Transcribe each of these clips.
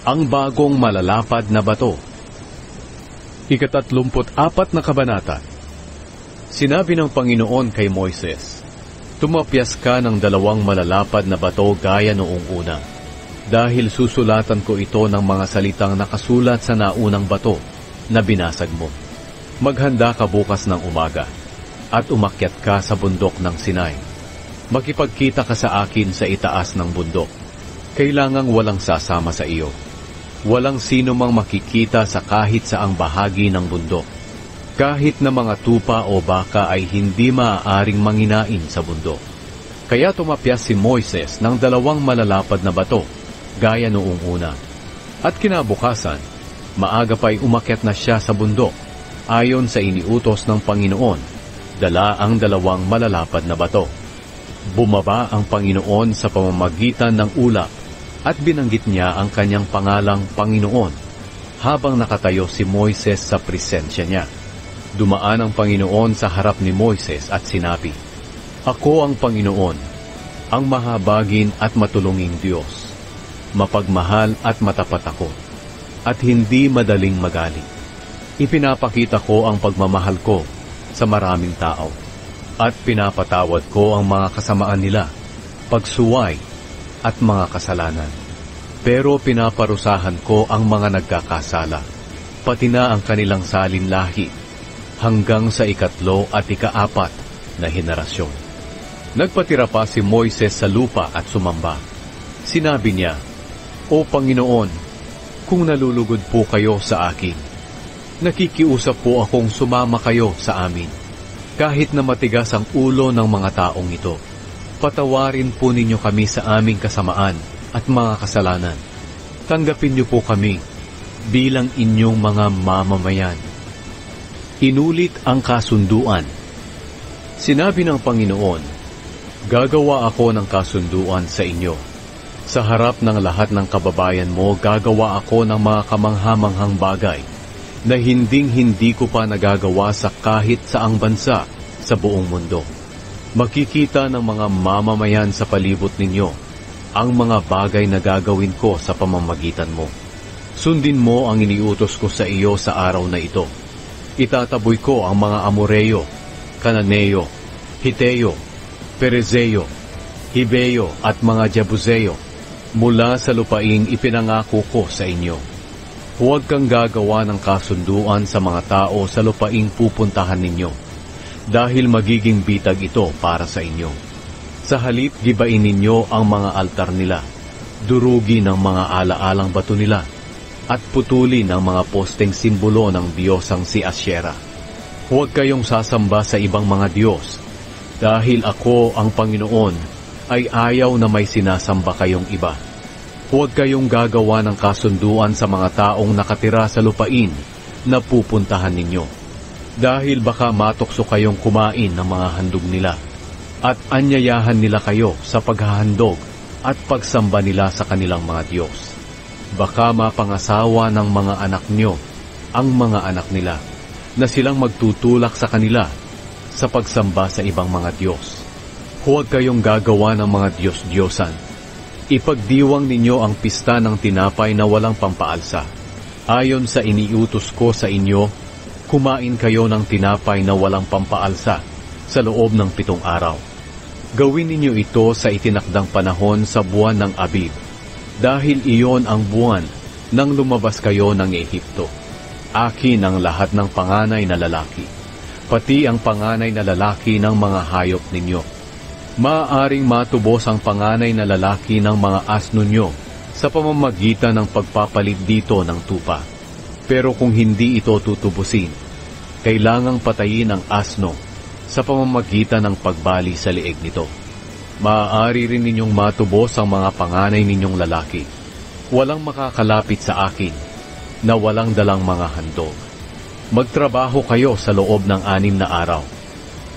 Ang bagong malalapad na bato. 34 na kabanata. Sinabi ng Panginoon kay Moises, "Tumapyas ka ng 2 malalapad na bato gaya noong una, dahil susulatan ko ito ng mga salitang nakasulat sa naunang bato na binasag mo. Maghanda ka bukas ng umaga, at umakyat ka sa bundok ng Sinai. Makipagkita ka sa akin sa itaas ng bundok. Kailangang walang sasama sa iyo. Walang sino mang makikita sa kahit saang bahagi ng bundok. Kahit na mga tupa o baka ay hindi maaaring manginain sa bundok." Kaya tumapyas si Moises ng 2 malalapad na bato, gaya noong una. At kinabukasan, maaga pa'y umakyat na siya sa bundok, ayon sa iniutos ng Panginoon, dala ang 2 malalapad na bato. Bumaba ang Panginoon sa pamamagitan ng ulap, at binanggit niya ang kanyang pangalang Panginoon, habang nakatayo si Moises sa presensya niya. Dumaan ang Panginoon sa harap ni Moises at sinabi, "Ako ang Panginoon, ang mahabagin at matulunging Diyos. Mapagmahal at matapat ako, at hindi madaling magalit. Ipinapakita ko ang pagmamahal ko sa maraming tao, at pinapatawad ko ang mga kasamaan nila, pagsuway at mga kasalanan. Pero pinaparusahan ko ang mga nagkakasala, pati na ang kanilang salinlahi, hanggang sa 3 at 4 na henerasyon." Nagpatira pa si Moises sa lupa at sumamba. Sinabi niya, "O Panginoon, kung nalulugod po kayo sa akin, nakikiusap po akong sumama kayo sa amin. Kahit na matigas ang ulo ng mga taong ito, patawarin po ninyo kami sa aming kasamaan at mga kasalanan. Tanggapin niyo po kami bilang inyong mga mamamayan." Inulit ang kasunduan. Sinabi ng Panginoon, "Gagawa ako ng kasunduan sa inyo. Sa harap ng lahat ng kababayan mo, gagawa ako ng mga kamanghamanghang bagay na hinding-hindi ko pa nagagawa sa kahit saang bansa sa buong mundo. Makikita ng mga mamamayan sa palibot ninyo ang mga bagay na gagawin ko sa pamamagitan mo. Sundin mo ang iniutos ko sa iyo sa araw na ito. Itataboy ko ang mga Amoreo, Kananeo, Hiteo, Perezeo, Hibeo at mga Jebuseo mula sa lupaing ipinangako ko sa inyo. Huwag kang gagawa ng kasunduan sa mga tao sa lupaing pupuntahan ninyo, dahil magiging bitag ito para sa inyo. Sa halip, gibain ninyo ang mga altar nila, durugin ang mga alaalang bato nila, at putulin ang mga posteng simbolo ng diyosang si Asyera. Huwag kayong sasamba sa ibang mga diyos, dahil ako ang Panginoon ay ayaw na may sinasamba kayong iba. Huwag kayong gagawa ng kasunduan sa mga taong nakatira sa lupain na pupuntahan ninyo, dahil baka matukso kayong kumain ng mga handog nila, at anyayahan nila kayo sa paghahandog at pagsamba nila sa kanilang mga diyos. Baka mapangasawa ng mga anak nyo ang mga anak nila, na silang magtutulak sa kanila sa pagsamba sa ibang mga diyos. Huwag kayong gagawa ng mga diyos-diyosan. Ipagdiwang ninyo ang pista ng tinapay na walang pampaalsa. Ayon sa iniutos ko sa inyo, kumain kayo ng tinapay na walang pampaalsa sa loob ng 7 araw. Gawin ninyo ito sa itinakdang panahon sa buwan ng Abib, dahil iyon ang buwan nang lumabas kayo ng Ehipto. Akin ang lahat ng panganay na lalaki, pati ang panganay na lalaki ng mga hayop ninyo. Maaaring matubos ang panganay na lalaki ng mga asno nyo sa pamamagitan ng pagpapalit dito ng tupa. Pero kung hindi ito tutubusin, kailangang patayin ang asno sa pamamagitan ng pagbali sa leeg nito. Maaari rin ninyong matubos ang mga panganay ninyong lalaki. Walang makakalapit sa akin na walang dalang mga handog. Magtrabaho kayo sa loob ng 6 na araw,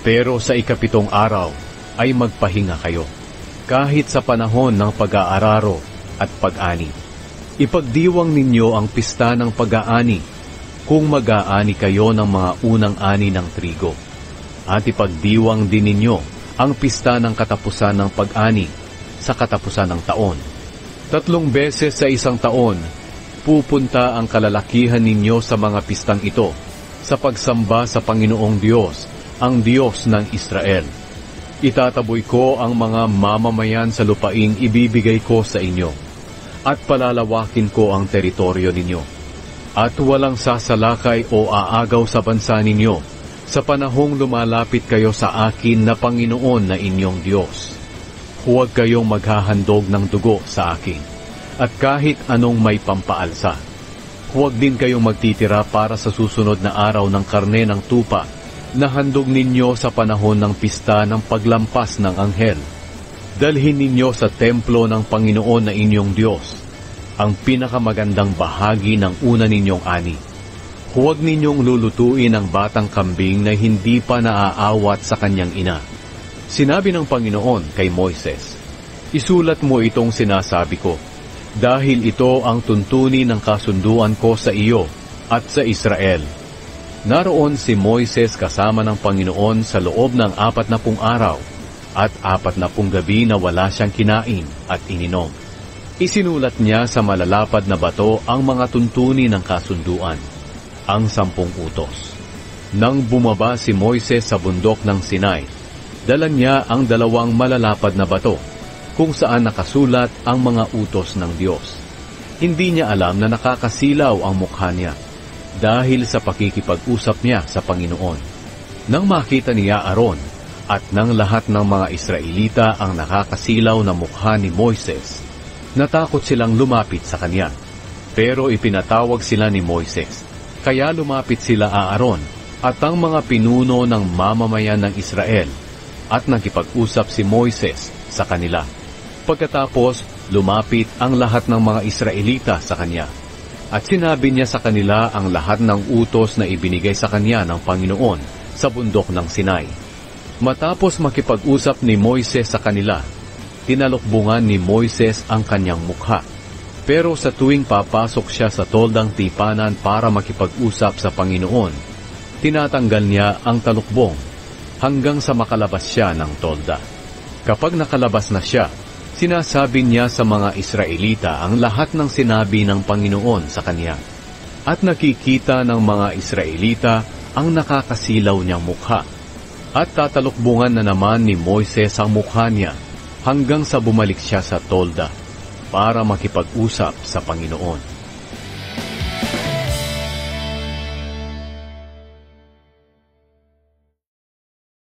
pero sa 7 araw ay magpahinga kayo, kahit sa panahon ng pag-aararo at pag-ani. Ipagdiwang ninyo ang pista ng pag-aani kung mag-aani kayo ng mga unang ani ng trigo, at ipagdiwang din ninyo ang pista ng katapusan ng pag-ani sa katapusan ng taon. 3 beses sa isang taon, ipupunta ang kalalakihan ninyo sa mga pistang ito sa pagsamba sa Panginoong Diyos, ang Diyos ng Israel. Itataboy ko ang mga mamamayan sa lupaing ibibigay ko sa inyo, at palalawakin ko ang teritoryo ninyo. At walang sasalakay o aagaw sa bansa ninyo sa panahong lumalapit kayo sa akin na Panginoon na inyong Diyos. Huwag kayong maghahandog ng dugo sa akin, at kahit anong may pampaalsa. Huwag din kayong magtitira para sa susunod na araw ng karne ng tupa na handog ninyo sa panahon ng pista ng paglampas ng anghel. Dalhin ninyo sa templo ng Panginoon na inyong Diyos ang pinakamagandang bahagi ng una ninyong ani. Huwag ninyong lulutuin ang batang kambing na hindi pa naaawat sa kanyang ina. Sinabi ng Panginoon kay Moises, isulat mo itong sinasabi ko, dahil ito ang tuntunin ng kasunduan ko sa iyo at sa Israel. Naroon si Moises kasama ng Panginoon sa loob ng 40 araw at 40 gabi na wala siyang kinain at ininom. Isinulat niya sa malalapad na bato ang mga tuntunin ng kasunduan, ang 10 utos. Nang bumaba si Moises sa bundok ng Sinai, dala niya ang 2 malalapad na bato kung saan nakasulat ang mga utos ng Diyos. Hindi niya alam na nakakasilaw ang mukha niya dahil sa pakikipag-usap niya sa Panginoon. Nang makita niya Aaron at ng lahat ng mga Israelita ang nakakasilaw na mukha ni Moises, natakot silang lumapit sa kanya. Pero ipinatawag sila ni Moises, kaya lumapit sila Aaron at ang mga pinuno ng mamamayan ng Israel at nakipag-usap si Moises sa kanila. Pagkatapos, lumapit ang lahat ng mga Israelita sa kanya. At sinabi niya sa kanila ang lahat ng utos na ibinigay sa kanya ng Panginoon sa bundok ng Sinai. Matapos makipag-usap ni Moises sa kanila, tinalukbungan ni Moises ang kanyang mukha. Pero sa tuwing papasok siya sa toldang tipanan para makipag-usap sa Panginoon, tinatanggal niya ang talukbong hanggang sa makalabas siya ng tolda. Kapag nakalabas na siya, sinasabi niya sa mga Israelita ang lahat ng sinabi ng Panginoon sa kanya. At nakikita ng mga Israelita ang nakakasilaw niyang mukha. At tatalukbungan na naman ni Moises ang mukha niya hanggang sa bumalik siya sa tolda para makipag-usap sa Panginoon.